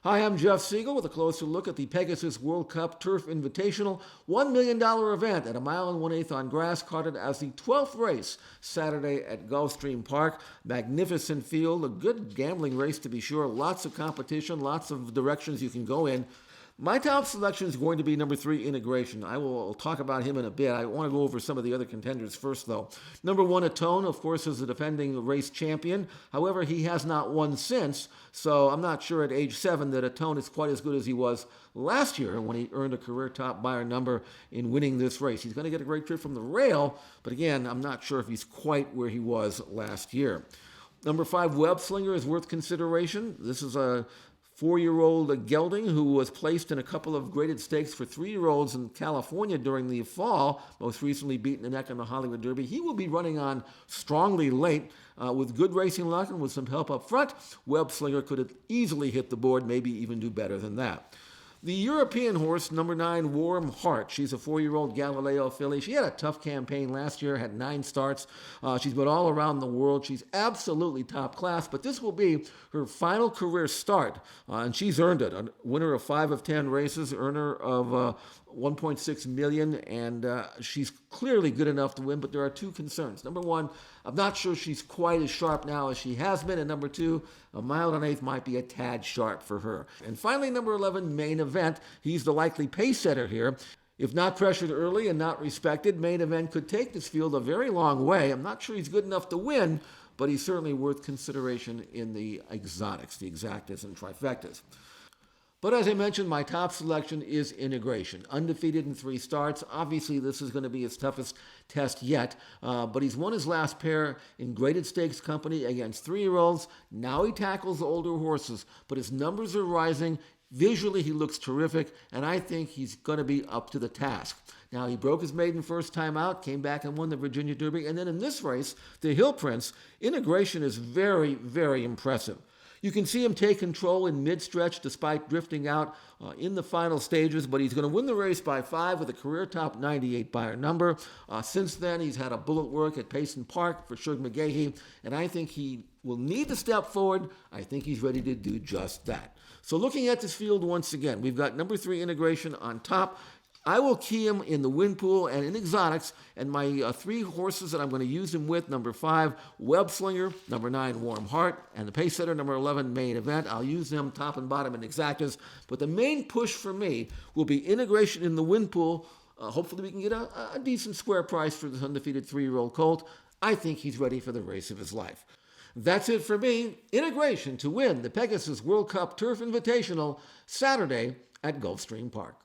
Hi, I'm Jeff Siegel with a closer look at the Pegasus World Cup Turf Invitational $1 million event at a mile and 1/8 on grass, carted as the 12th race Saturday at Gulfstream Park. Magnificent field, a good gambling race to be sure, lots of competition, lots of directions you can go in. My top selection is going to be number 3, Integration. I'll talk about him in a bit. I want to go over some of the other contenders first, though. Number 1, Atone, of course, is the defending race champion. However, he has not won since, so I'm not sure at age 7 that Atone is quite as good as he was last year when he earned a career top Beyer number in winning this race. He's going to get a great trip from the rail, but again, I'm not sure if he's quite where he was last year. Number 5, Web Slinger is worth consideration. This is a 4-year-old gelding who was placed in a couple of graded stakes for 3-year-olds in California during the fall, most recently beaten the neck in the Hollywood Derby. He will be running on strongly late with good racing luck and with some help up front. Web Slinger could have easily hit the board, maybe even do better than that. The European horse, number 9, Warm Heart. She's a 4-year-old Galileo filly. She had a tough campaign last year, had 9 starts. She's been all around the world. She's absolutely top class, but this will be her final career start, and she's earned it. A winner of 5 of 10 races, earner of $1.6 million, and she's clearly good enough to win, but there are 2 concerns. Number 1, I'm not sure she's quite as sharp now as she has been, and number 2, a mile and 1/8 might be a tad sharp for her. And finally, number 11, Main Event. He's the likely pace setter here. If not pressured early and not respected, Main Event could take this field a very long way. I'm not sure he's good enough to win, but he's certainly worth consideration in the exotics, the exactas and trifectas. But as I mentioned, my top selection is Integration. Undefeated in 3 starts. Obviously, this is going to be his toughest test yet. But he's won his last pair in graded stakes company against 3-year-olds. Now he tackles older horses, but his numbers are rising. Visually, he looks terrific, and I think he's going to be up to the task. Now, he broke his maiden first time out, came back and won the Virginia Derby, and then in this race, the Hill Prince, Integration is very, very impressive. You can see him take control in mid-stretch despite drifting out in the final stages, but he's going to win the race by 5 with a career top 98 Beyer number. Since then, he's had a bullet work at Payson Park for Shug McGahee, and I think he will need to step forward. I think he's ready to do just that. So looking at this field once again, we've got number 3, Integration on top. I will key him in the win pool and in exotics, and my 3 horses that I'm going to use him with, number 5, Web Slinger, number 9, Warm Heart, and the pace setter, number 11, Main Event. I'll use them top and bottom in exactas, but the main push for me will be Integration in the win pool. Hopefully we can get a decent square price for this undefeated 3-year-old colt. I think he's ready for the race of his life. That's it for me. Integration to win the Pegasus World Cup Turf Invitational Saturday at Gulfstream Park.